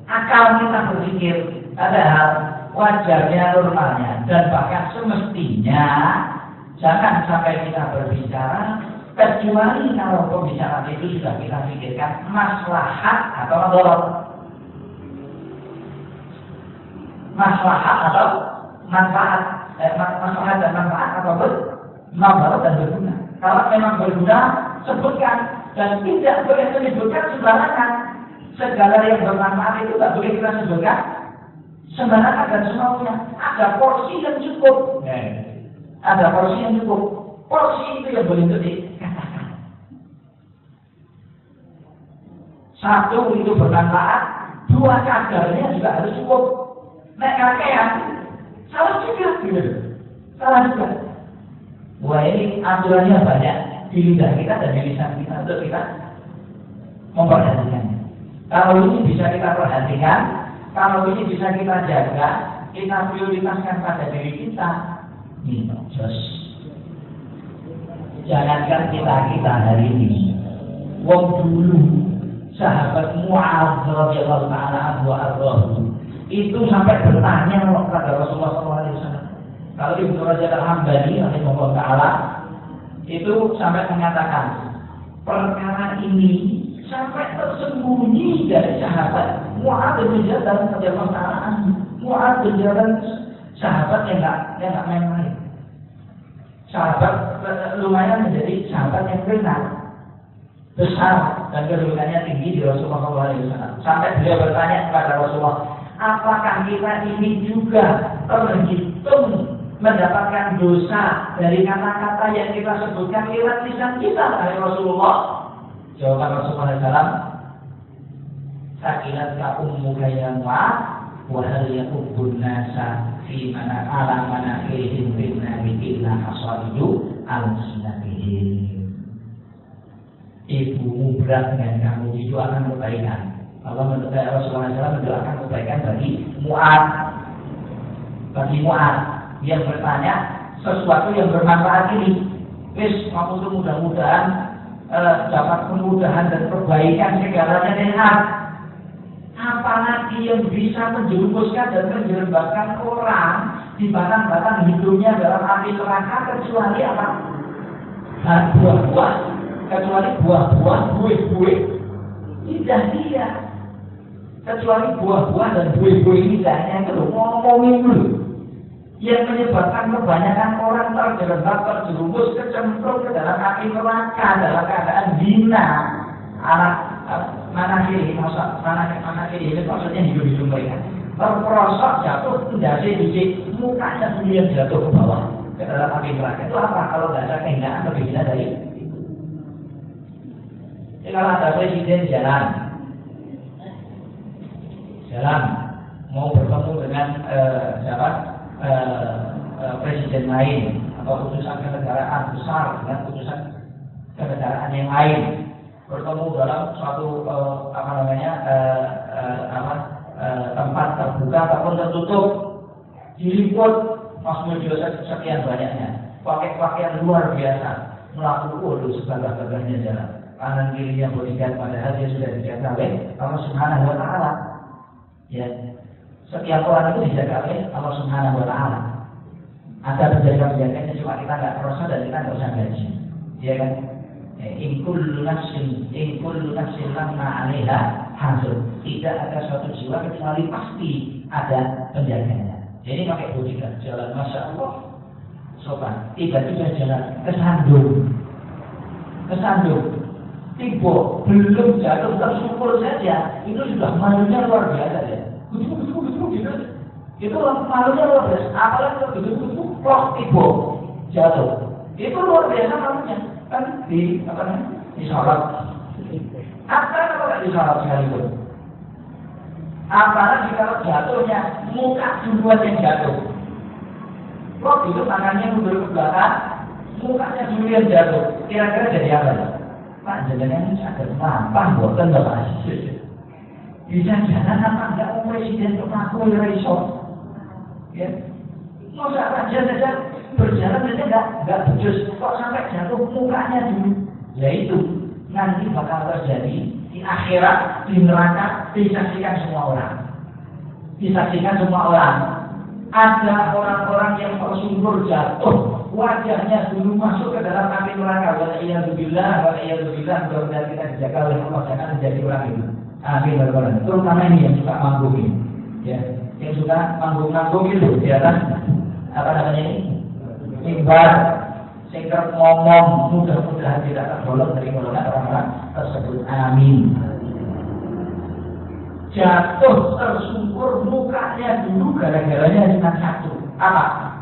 akal kita berpikir. Padahal wajarnya, normalnya, dan bahkan semestinya jangan sampai kita berbicara kecuali kalau pembicaraan itu sudah kita pikirkan maslahat atau madarat. Maslahat atau manfaat, maslahat dan manfaat atau madarat dan berguna. Kalau memang berguna, sebutkan, dan tidak boleh menyebutkan sembarangan. Segala yang bermanfaat itu tidak boleh kita sebutkan sembarangan dan semaunya. Ada porsi yang cukup. Ada porsi yang cukup. Porsi itu yang boleh dikatakan. Satu itu bermanfaat, dua kadarnya juga harus cukup. Nek kakean, salah juga, salah juga. Wah, ini aturannya banyak di lidah kita dan di lisan kita untuk kita memperhatikannya. Kalau ini bisa kita perhatikan, kalau ini bisa kita jaga, kita prioritaskan pada diri kita. Ini just. Jangankan kita hari ini, wong dulu sahabat Mu'adz radhiyallahu ta'ala anhu ardahu itu sampai bertanya kepada Rasulullah SAW. Kalau Ibnu Rajab Al-Hambali rahimahullah ta'ala itu sampai mengatakan perkara ini sampai tersembunyi dari sahabat Mu'adz bin Jabal radhiyallahu ta'ala. Mu'adz bin Jabal sahabat yang enggak main-main. Sahabat lumayan menjadi sahabat yang kenal besar dan kedudukannya tinggi di Rasulullah SAW. Sampai beliau bertanya kepada Rasulullah, apakah kita ini juga terhitung mendapatkan dosa dari kata-kata yang kita sebutkan lewat lisan kita, dari Rasulullah? Jawaban Rasulullah SAW, sakilat ka ummuka ya Mu'ad wa hal yaqubbun nasa fi mana ala manakihim bin nabi illa hasalidu al-sinatihim. Ibumu berat dengan kamu, itu akan kebaikan. Allah Rasulullah SAW mendoakan kebaikan bagi Mu'ad. Bagi Mu'ad yang bertanya sesuatu yang bermanfaat ini. Wis, kamu tuh mudah-mudahan dapat kemudahan dan perbaikan segalanya sehat. Apalagi yang bisa menjerumuskan dan menjerumuskan orang di batang-batang hidungnya dalam api neraka kecuali apa? Buah-buah, kecuali buah-buah, buih-buih. Tidak dia. Kecuali buah-buah dan buih-buih ini hanya itu ngomongin dulu. Yang menyebabkan kebanyakan orang terjerumus kecemplung ke dalam api neraka dalam keadaan zina. Mana kiri ini maksudnya hidup mereka terperosok jatuh dasi di mukanya kemudian jatuh ke bawah ke dalam api neraka. Itu apa? Kalau nggak ada kehinaan lebih gila dari itu. Jadi kalau ada presiden jalan mau bertemu dengan presiden lain atau utusan kenegaraan besar dengan utusan kenegaraan yang lain bertemu dalam suatu tempat terbuka ataupun tertutup, diliput mas media sekian banyaknya, pakai pakaian luar biasa, melakukan sebagai-bagainya jalan kanan kirinya bodyguard, padahal dia sudah dijaga oleh Allah Subhanahu wa Ta'ala. Ya, setiap orang itu dijaga oleh Allah Subhanahu wa Ta'ala. Ada penjaga-penjaganya, cuma kita nggak merasa dan kita nggak usah gaji, ya kan? In kullu nafsin lamma 'alaiha hasil. Tidak ada suatu jiwa kecuali pasti ada penjaganya. Jadi pakai bodyguard jalan, masya Allah, sopan. Tiba-tiba jalan kesandung. Tiba belum jatuh tersungkur saja, itu sudah malunya luar biasa ya. Gitu. Itu malunya luar biasa. Apalagi kalau begitu plok tiba jatuh, itu luar biasa malunya. Kan di sholat. Apa kalau di sholat sekalipun? Apalagi kalau jatuhnya muka duluan yang jatuh. Plok itu tangannya mundur ke belakang, mukanya dulu yang jatuh. Kira-kira jadi apa ya? Pak jenengan sadar mampang buatan Bapak Aziz. Bisa jalan apa enggak presiden kemaku ya iso. Ya. Masa raja saja berjalan saja enggak becus, kok sampai jatuh mukanya dulu. Ya itu nanti bakal terjadi di akhirat, di neraka, disaksikan semua orang. Ada orang-orang yang tersungkur jatuh, wajahnya dulu masuk ke dalam api neraka. Waliyadzubillah, mudah-mudahan kita dijaga oleh Allah jangan menjadi orang itu. Amin. Terutama ini yang suka manggung ini, ya, yang suka manggung itu di atas apa namanya ini, mimbar, singkat ngomong, mudah-mudahan tidak tergolong dari golongan orang-orang tersebut. Amin. Jatuh tersungkur mukanya dulu gara-garanya cuma satu, apa?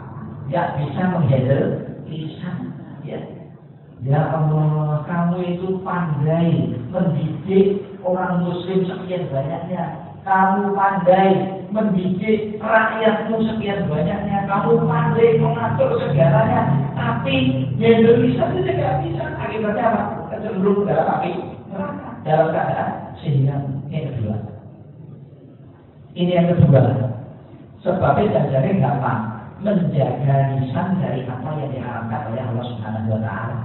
Ya bisa menghandle lisan, ya. Ya Allah, kamu itu pandai mendidik orang muslim sekian banyaknya. Kamu pandai mendidik rakyatmu sekian banyaknya. Kamu pandai mengatur segalanya, tapi handle lisan itu tidak bisa. Akibatnya apa? Kecenderung dalam api neraka, dalam keadaan sehingga yang kedua. Ini yang kedua, sebabnya jajarin gampang menjaga lisan dari apa yang diharamkan oleh Allah Subhanahu wa Ta'ala.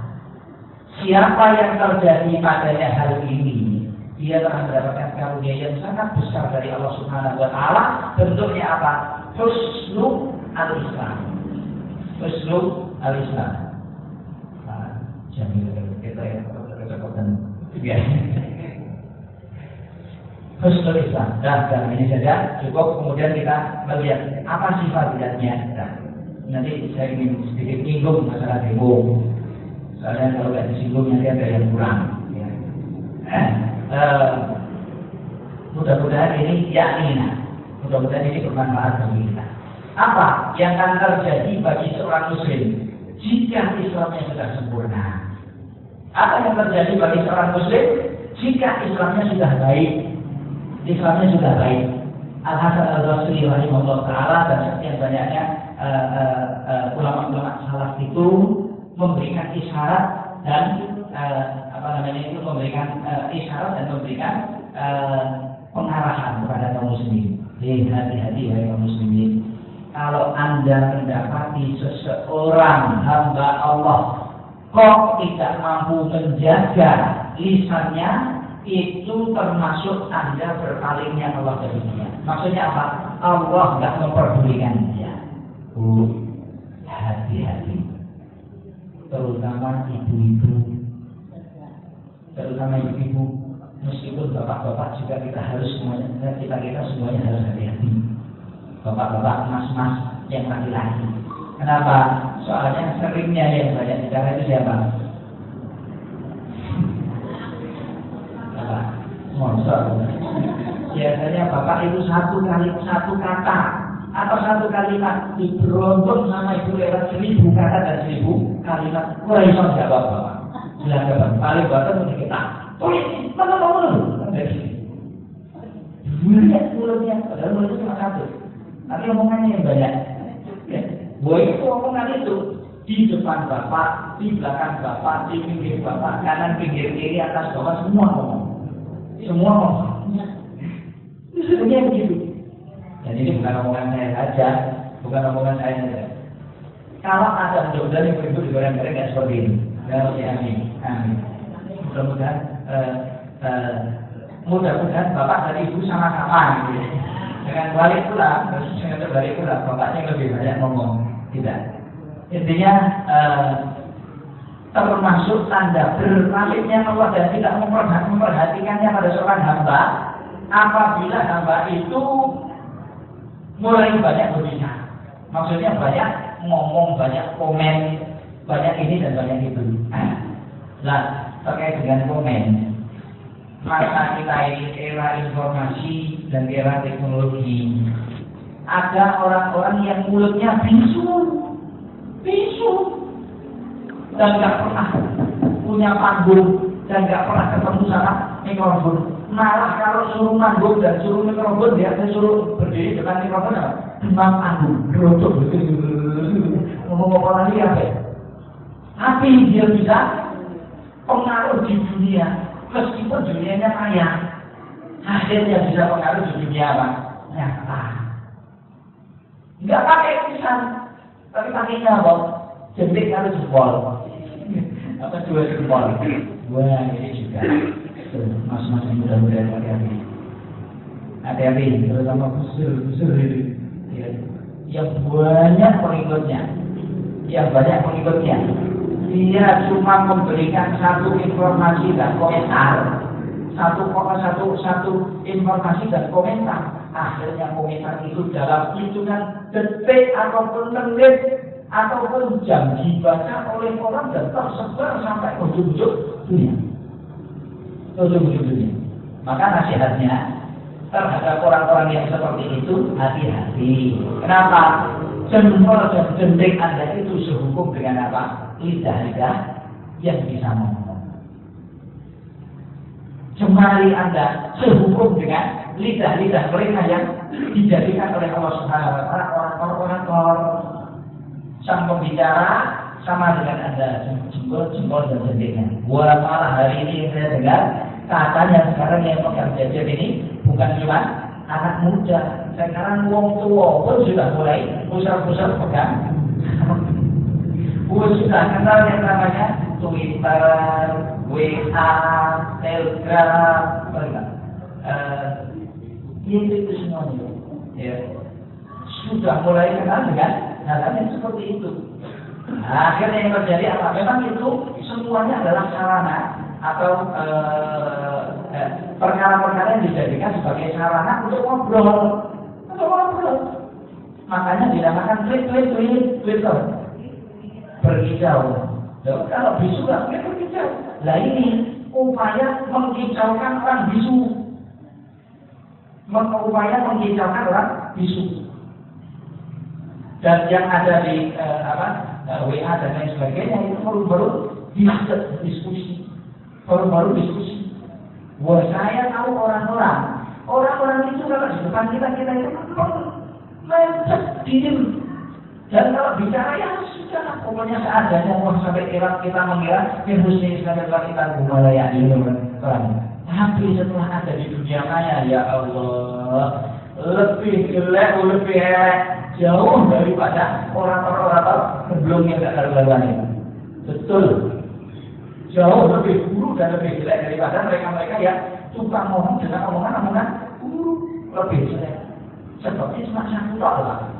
Siapa yang terjadi padanya hal ini, dia telah mendapatkan karunia yang sangat besar dari Allah Subhanahu wa Ta'ala. Bentuknya apa? Husnul al-Islam. Husnul al-Islam. Jamil kita ya, kecocokan biasa. Husnul Islam. Dan ini saja cukup. Kemudian kita melihat apa sifat zatnya. Nanti saya ingin sedikit nyinggung masalah demo. Soalnya kalau tidak disinggung nanti ada yang kurang. Ya. Mudah-mudahan ini mudah-mudahan ini bermanfaat bagi kita. Apa yang akan terjadi bagi seorang muslim jika Islamnya sudah sempurna? Apa yang terjadi bagi seorang muslim jika Islamnya sudah baik? Islamnya sudah baik. Al-Hasan Al-Basri rahimahullah ta'ala dan sekian banyaknya ulama-ulama salaf itu memberikan isyarat dan memberikan isyarat dan memberikan pengarahan kepada kaum muslimin. Hati-hati ya kaum muslimin. Kalau Anda mendapati seseorang hamba Allah kok tidak mampu menjaga lisannya, itu termasuk tanda berpalingnya Allah dari dia. Maksudnya apa? Allah nggak memperdulikan dia. Hati-hati. Terutama ibu-ibu, meskipun bapak-bapak juga kita harus semuanya, kita semuanya harus hati-hati. Bapak-bapak, mas-mas yang laki-laki. Kenapa? Soalnya seringnya yang banyak bicara itu siapa? Bapak. Monsor. Biasanya bapak itu satu kata atau satu kalimat diberontok sama ibu lewat 1000 kata dan 1000 kalimat. Wah, itu jawab bapak. Silakan paling batas untuk kita. Tulis, mana? Banyak mulutnya, padahal mulutnya cuma satu. Tapi omongannya yang banyak. Itu omongan itu di depan bapak, di belakang bapak, di pinggir bapak, kanan, pinggir, kiri, atas, bawah, semua ngomong. Semua ngomong. Itu sebenarnya begitu. Dan ini bukan omongan saya saja, bukan omongan saya saja. Kalau ada mudah-mudahan ibu-ibu di barang mereka seperti ini. Amin. Mudah-mudahan bapak dan ibu sama-sama gitu. Dengan balik pula, bapaknya lebih banyak ngomong. Tidak. Intinya termasuk tanda berpalingnya Allah dan tidak memperhatikannya pada seorang hamba apabila hamba itu mulai banyak berbicara. Maksudnya banyak ngomong, banyak komen, banyak ini dan banyak itu. Nah, terkait dengan komen, masa kita ini era informasi dan era teknologi, ada orang-orang yang mulutnya bisu dan nggak pernah punya panggung dan nggak pernah ketemu sama mikrofon. Malah kalau suruh manggung dan suruh mikrofon, dia suruh berdiri depan mikrofon apa? Demam panggung, gerotok, ngomong apa lagi apa? Tapi dia bisa pengaruh di dunia, meskipun dunianya kaya, akhirnya bisa pengaruh di dunia apa? Nyata. Nggak pakai tulisan, tapi pakainya apa? Jentik harus jempol, apa 2 jempol. Wah, ini juga. Mas-mas yang mudah-mudahan hati-hati, terutama kusur ini. Yang banyak pengikutnya, dia cuma memberikan satu informasi dan komentar, satu informasi dan komentar. Akhirnya komentar itu dalam hitungan detik ataupun menit ataupun jam dibaca oleh orang dan tersebar sampai ujung-ujung dunia. Maka nasihatnya terhadap orang-orang yang seperti itu, hati-hati. Kenapa? Jempol dan jentik Anda itu sehukum dengan apa? Lidah-lidah yang bisa ngomong. Jemari Anda sehukum dengan lidah-lidah mereka yang dijadikan oleh Allah Subhanahu wa Ta'ala orang-orang sang pembicara sama dengan Anda, jempol dan jentiknya. Buat malah hari ini saya dengar katanya sekarang yang pegang gadget ini bukan cuma anak muda, sekarang wong tua pun sudah mulai pusat-pusat pegang. Sudah kenal yang namanya Twitter, WA, Telegram, itu semuanya. Ya. Sudah mulai kenal dengan hal yang seperti itu. Akhirnya yang terjadi apa? Memang itu semuanya adalah sarana atau perkara-perkara yang dijadikan sebagai sarana untuk ngobrol. Makanya dinamakan Twitter. Berkicau. Kalau bisu nggak boleh berkicau. Nah ini upaya mengkicaukan orang bisu. Dan yang ada di WA dan lain sebagainya itu baru diskusi, baru diskusi. Wah, saya tahu orang-orang itu kalau di depan kita itu mencet diri. Dan kalau bicara ya sudah, pokoknya seadanya. Wah, sampai kita mengira husni sampai kita mulai ini kan. Tapi setelah ada di dunia maya, ya Allah, lebih jelek, lebih jauh daripada orang-orang sebelumnya tidak karuan ini. Betul. Jauh lebih buruk dan lebih jelek daripada mereka-mereka yang suka ngomong dengan omongan lebih jelek. Seperti cuma satu lah.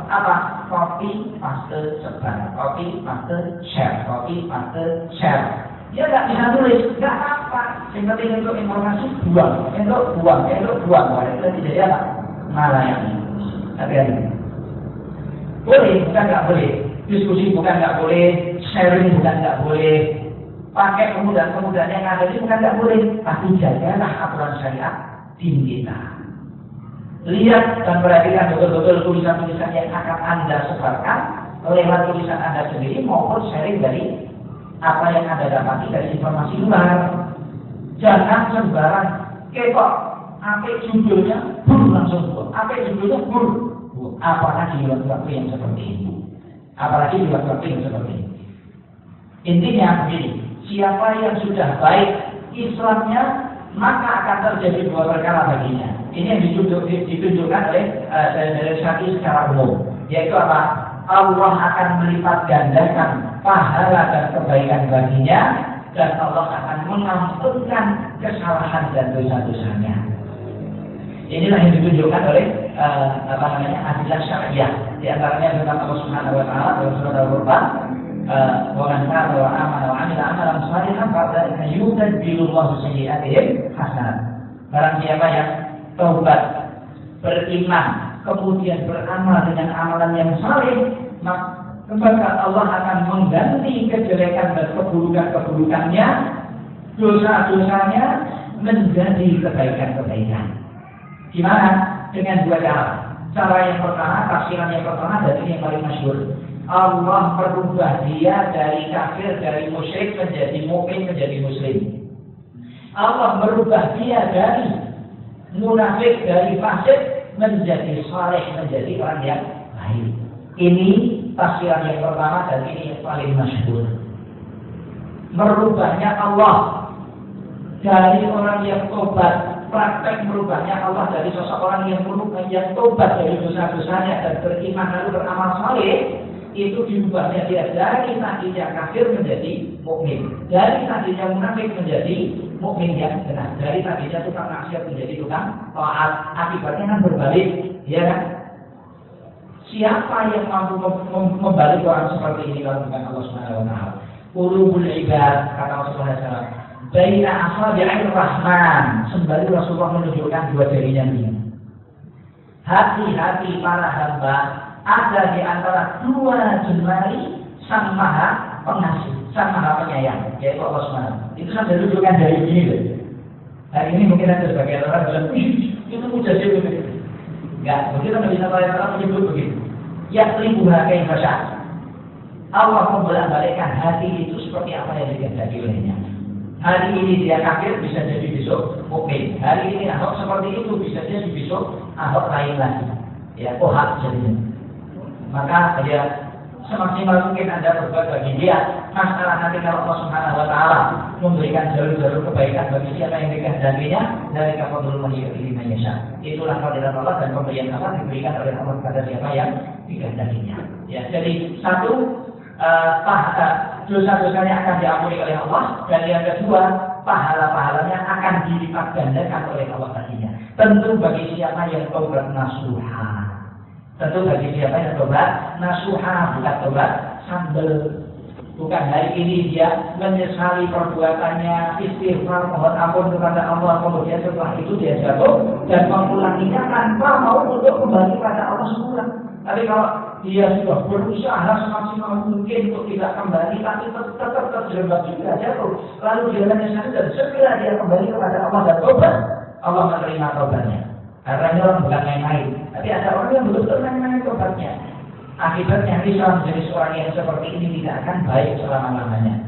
Apa? Copy, paste, sebar. Copy, paste, share. Copy, paste, share. Dia nggak bisa tulis, nggak apa. Yang penting untuk informasi buang. Wah, itu tidak ada malah yang ini. Hati-hati. Boleh, bukan nggak boleh. Diskusi bukan nggak boleh. Sharing bukan nggak boleh. Pakai kemudahan-kemudahan yang ada ini bukan nggak boleh. Tapi jagalah aturan syariat din kita. Lihat dan perhatikan betul-betul tulisan-tulisan yang akan Anda sebarkan lewat tulisan Anda sendiri maupun sharing dari apa yang Anda dapati dari informasi luar. Jangan sembarang ketok. Apa judulnya? Langsung buat. Apa judulnya? Apalagi di waktu yang seperti ini. Intinya begini, siapa yang sudah baik Islamnya, maka akan terjadi dua perkara baginya. Ini yang ditunjukkan oleh dari Syafi'i secara umum, yaitu apa? Allah akan melipat gandakan pahala dan kebaikan baginya, dan Allah akan mengampunkan kesalahan dan dosa-dosanya. Inilah yang ditunjukkan oleh adilah syariah. Di antaranya tentang Allah Subhanahu wa taala dalam surat Al-Qur'an, wa man kana wa amana wa 'amila 'amalan shalihan fa'ulaika yubaddilullahu sayyi'atihim hasanat. Barang siapa yang taubat, beriman, kemudian beramal dengan amalan yang saleh, maka Allah akan mengganti kejelekan dan keburukannya, dosa-dosanya menjadi kebaikan-kebaikan. Gimana? Dengan dua cara. Cara yang pertama, tafsiran yang pertama, dan ini yang paling masyhur. Allah merubah dia dari kafir, dari musyrik menjadi mukmin, menjadi muslim. Allah merubah dia dari munafik, dari fasik menjadi saleh, menjadi orang yang baik. Ini tafsiran yang pertama dan ini yang paling masyhur. Merubahnya Allah dari orang yang tobat, praktek merubahnya Allah dari seseorang yang tobat dari dosa-dosanya dan beriman lalu beramal saleh, itu diubahnya dia dari tadinya kafir menjadi mukmin, dari tadinya munafik menjadi mukmin yang benar, dari tadinya tukang maksiat menjadi tukang taat. Akibatnya kan berbalik, ya kan? Siapa yang mampu membalik orang seperti ini kalau bukan Allah Subhanahu wa taala? Qulubul ibad, kata Rasulullah SAW, baina asabi'ir rahman, sembari Rasulullah menunjukkan dua jarinya ini. Hati-hati para hamba ada di antara dua jemari Sang Maha Pengasih, Sang Maha Penyayang, yaitu Allah Subhanahu. Itu sampai tunjukkan dari ini. Hari ini mungkin ada sebagian orang bilang, itu mudah sih begitu. Enggak, mungkin Nabi sallallahu alaihi wasallam menyebut begitu. Yaqlibuha kaifa syaa. Allah membolak-balikkan hati itu seperti apa yang dikehendaki olehnya. Hari ini dia kafir, bisa jadi besok mukmin. Hari ini Ahok seperti itu, bisa jadi besok Ahok lain lagi. Ya, kohak jadinya. Maka dia semaksimal mungkin Anda berbuat bagi dia. Masalah nanti kalau Allah Subhanahu wa taala memberikan jalur-jalur kebaikan bagi siapa yang dikehendakinya, dari kafadul mayyiti mayyasha. Itulah fadilah Allah dan pemberian Allah diberikan oleh Allah kepada siapa yang dikehendakinya. Ya, jadi satu, dosa-dosanya akan diampuni oleh Allah, dan yang kedua, pahala-pahalanya akan dilipat gandakan oleh Allah tadinya. Tentu bagi siapa yang taubat nasuha. Tentu bagi siapa yang taubat nasuha, bukan taubat sambel. Bukan hari ini dia menyesali perbuatannya, istighfar, mohon ampun kepada Allah, kemudian setelah itu dia jatuh dan mengulanginya tanpa mau untuk kembali pada Allah semula. Tapi kalau dia sudah berusaha semaksimal mungkin untuk tidak kembali, tapi tetap terjerembab juga jatuh, lalu dia menyesali dan segera dia kembali kepada Allah dan tobat, Allah menerima tobatnya. Karena ini orang bukan main-main, tapi ada orang yang betul-betul main-main tobatnya. Akibatnya Islam menjadi seorang yang seperti ini tidak akan baik selama-lamanya.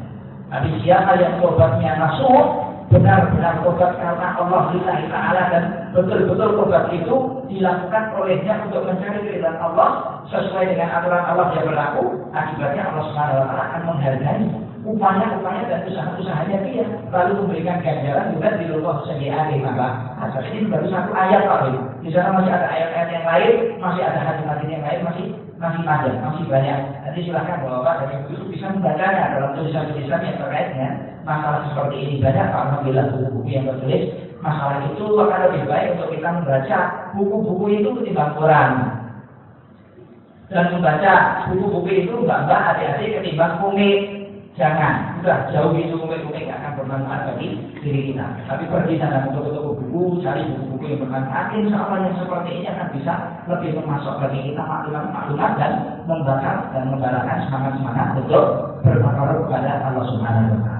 Tapi siapa yang tobatnya nasuh, benar-benar tobat karena Allah Lillahi Ta'ala, dan betul-betul tobat itu dilakukan olehnya untuk mencari keridhaan Allah sesuai dengan aturan Allah yang berlaku, akibatnya Allah Subhanahu wa Ta'ala akan menghargai upaya-upaya dan usaha-usahanya dia, lalu memberikan ganjaran juga di luar segi maka asal ini baru satu ayat Pak. Di sana masih ada ayat-ayat yang lain, masih ada hadis-hadis yang lain, masih panjang, masih banyak. Nanti silahkan Bapak dan Ibu bisa membacanya dalam tulisan-tulisan yang terkait dengan masalah seperti ini. Banyak Pak, alhamdulillah buku-buku yang tertulis masalah itu. Akan lebih baik untuk kita membaca buku-buku itu ketimbang Quran, dan membaca buku-buku itu mbak-mbak, adik-adik ketimbang komik. Jangan, udah jauh itu komik-komik akan bermanfaat bagi diri kita. Tapi pergi sana untuk buku, cari buku-buku yang bermanfaat. Insya Allah yang seperti ini akan bisa lebih memasuk bagi kita maklumat dan membakar dan membalakan semangat-semangat untuk bermakar kepada Allah Subhanahu wa Ta'ala.